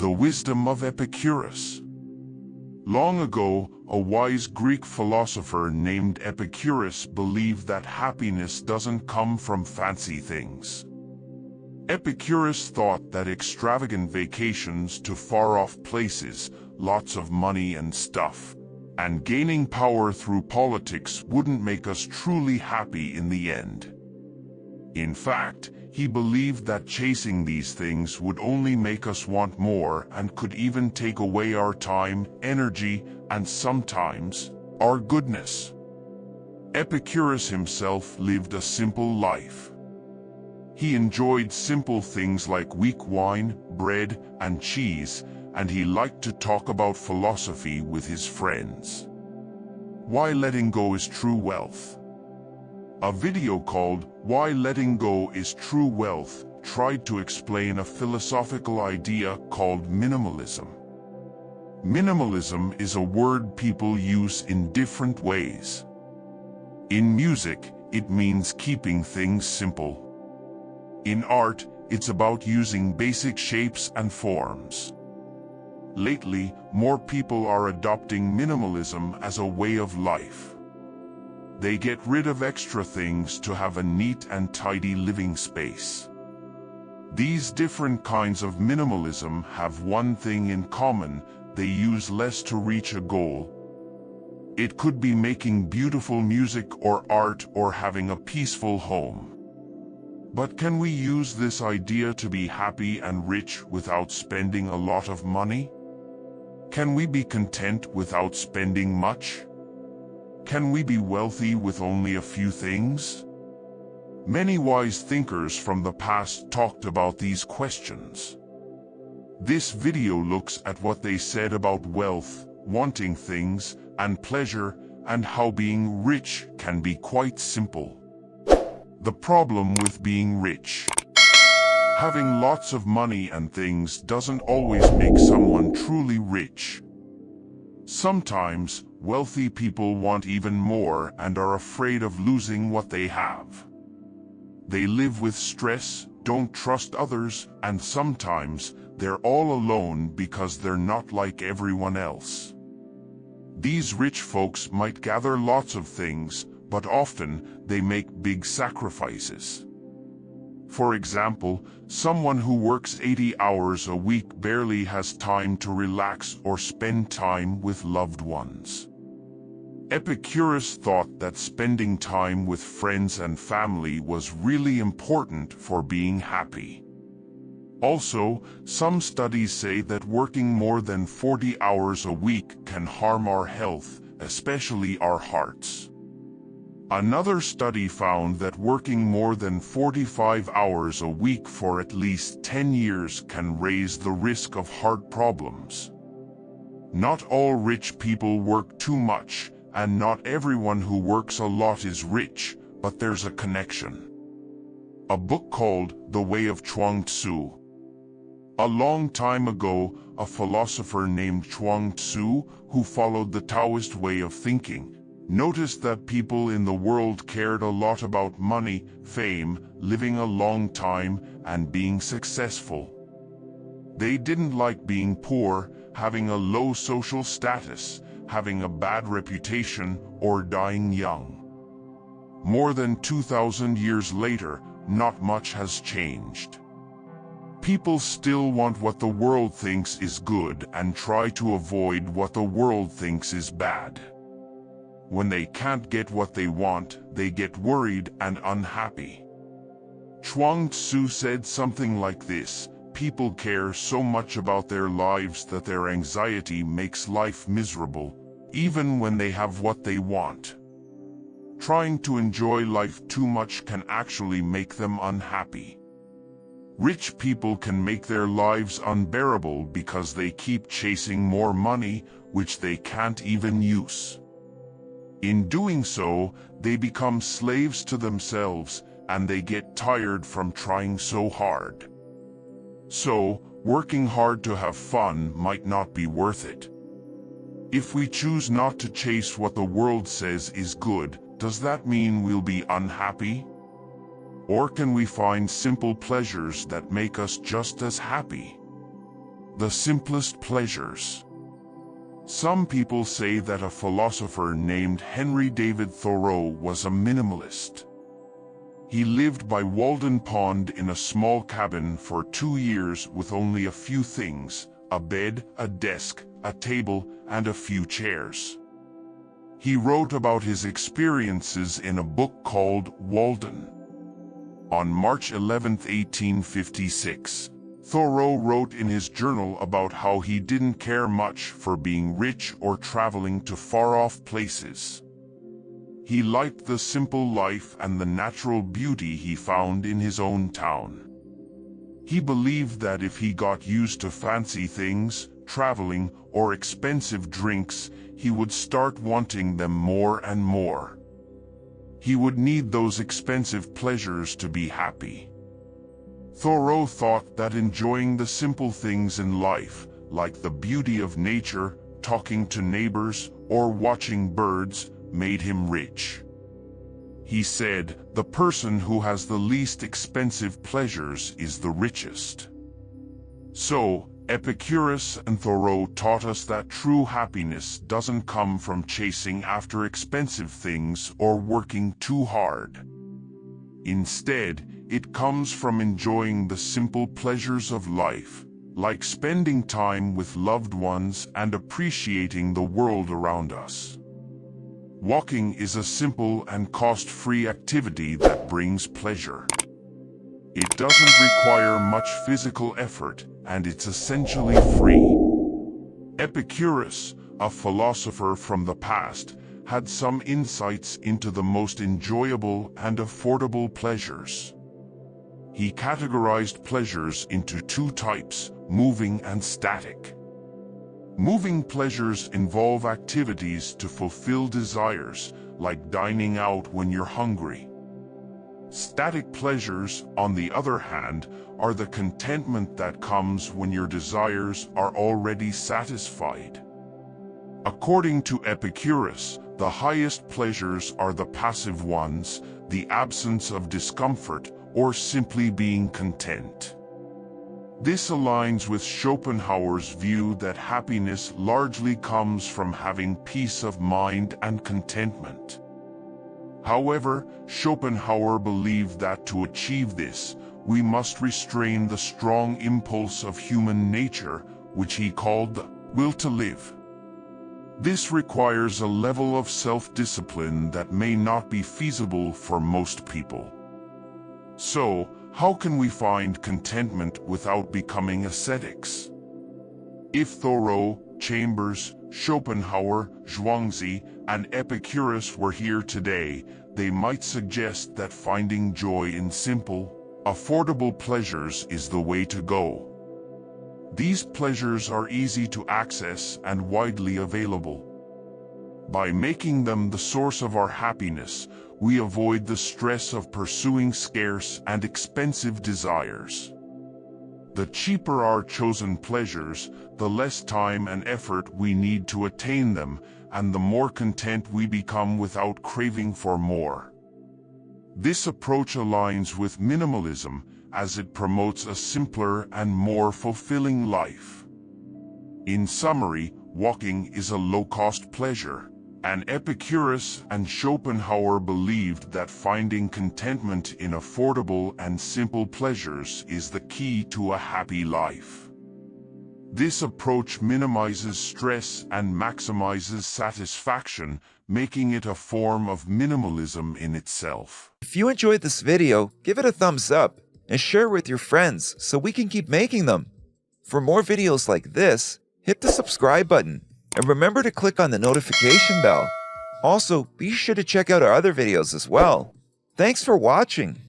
The wisdom of Epicurus. Long ago, a wise Greek philosopher named Epicurus believed that happiness doesn't come from fancy things. Epicurus thought that extravagant vacations to far-off places, lots of money and stuff, and gaining power through politics wouldn't make us truly happy in the end. In fact, he believed that chasing these things would only make us want more and could even take away our time, energy, and sometimes, our goodness. Epicurus himself lived a simple life. He enjoyed simple things like weak wine, bread, and cheese, and he liked to talk about philosophy with his friends. Why Letting Go is True Wealth. A video called Why Letting Go is True Wealth tried to explain a philosophical idea called minimalism. Minimalism is a word people use in different ways. In music, it means keeping things simple. In art, it's about using basic shapes and forms. Lately, more people are adopting minimalism as a way of life. They get rid of extra things to have a neat and tidy living space. These different kinds of minimalism have one thing in common: they use less to reach a goal. It could be making beautiful music or art or having a peaceful home. But can we use this idea to be happy and rich without spending a lot of money? Can we be content without spending much? Can we be wealthy with only a few things? Many wise thinkers from the past talked about these questions. This video looks at what they said about wealth, wanting things, and pleasure, and how being rich can be quite simple. The problem with being rich. Having lots of money and things doesn't always make someone truly rich. Sometimes, wealthy people want even more and are afraid of losing what they have. They live with stress, don't trust others, and sometimes, they're all alone because they're not like everyone else. These rich folks might gather lots of things, but often, they make big sacrifices. For example, someone who works 80 hours a week barely has time to relax or spend time with loved ones. Epicurus thought that spending time with friends and family was really important for being happy. Also, some studies say that working more than 40 hours a week can harm our health, especially our hearts. Another study found that working more than 45 hours a week for at least 10 years can raise the risk of heart problems. Not all rich people work too much, and not everyone who works a lot is rich, but there's a connection. A book called The Way of Chuang Tzu. A long time ago, a philosopher named Chuang Tzu, who followed the Taoist way of thinking, noticed that people in the world cared a lot about money, fame, living a long time, and being successful. They didn't like being poor, having a low social status, having a bad reputation, or dying young. More than 2,000 years later, not much has changed. People still want what the world thinks is good and try to avoid what the world thinks is bad. When they can't get what they want, they get worried and unhappy. Chuang Tzu said something like this: people care so much about their lives that their anxiety makes life miserable, even when they have what they want. Trying to enjoy life too much can actually make them unhappy. Rich people can make their lives unbearable because they keep chasing more money, which they can't even use. In doing so, they become slaves to themselves, and they get tired from trying so hard. So, working hard to have fun might not be worth it. If we choose not to chase what the world says is good, does that mean we'll be unhappy? Or can we find simple pleasures that make us just as happy? The simplest pleasures. Some people say that a philosopher named Henry David Thoreau was a minimalist. He lived by Walden Pond in a small cabin for 2 years with only a few things: a bed, a desk, a table, and a few chairs. He wrote about his experiences in a book called Walden. On March 11, 1856, Thoreau wrote in his journal about how he didn't care much for being rich or traveling to far-off places. He liked the simple life and the natural beauty he found in his own town. He believed that if he got used to fancy things, traveling, or expensive drinks, he would start wanting them more and more. He would need those expensive pleasures to be happy. Thoreau thought that enjoying the simple things in life, like the beauty of nature, talking to neighbors, or watching birds, made him rich. He said, "The person who has the least expensive pleasures is the richest." So, Epicurus and Thoreau taught us that true happiness doesn't come from chasing after expensive things or working too hard. Instead, it comes from enjoying the simple pleasures of life, like spending time with loved ones and appreciating the world around us. Walking is a simple and cost-free activity that brings pleasure. It doesn't require much physical effort, and it's essentially free. Epicurus, a philosopher from the past, had some insights into the most enjoyable and affordable pleasures. He categorized pleasures into 2 types, moving and static. Moving pleasures involve activities to fulfill desires, like dining out when you're hungry. Static pleasures, on the other hand, are the contentment that comes when your desires are already satisfied. According to Epicurus, the highest pleasures are the passive ones, the absence of discomfort, or simply being content. This aligns with Schopenhauer's view that happiness largely comes from having peace of mind and contentment. However, Schopenhauer believed that to achieve this, we must restrain the strong impulse of human nature, which he called the will to live. This requires a level of self-discipline that may not be feasible for most people. So, how can we find contentment without becoming ascetics? If Thoreau, Chambers, Schopenhauer, Zhuangzi, and Epicurus were here today, they might suggest that finding joy in simple, affordable pleasures is the way to go. These pleasures are easy to access and widely available. By making them the source of our happiness, we avoid the stress of pursuing scarce and expensive desires. The cheaper our chosen pleasures, the less time and effort we need to attain them, and the more content we become without craving for more. This approach aligns with minimalism, as it promotes a simpler and more fulfilling life. In summary, walking is a low-cost pleasure, and Epicurus and Schopenhauer believed that finding contentment in affordable and simple pleasures is the key to a happy life. This approach minimizes stress and maximizes satisfaction, making it a form of minimalism in itself. If you enjoyed this video, give it a thumbs up and share it with your friends so we can keep making them. For more videos like this, hit the subscribe button and remember to click on the notification bell. Also, be sure to check out our other videos as well. Thanks for watching.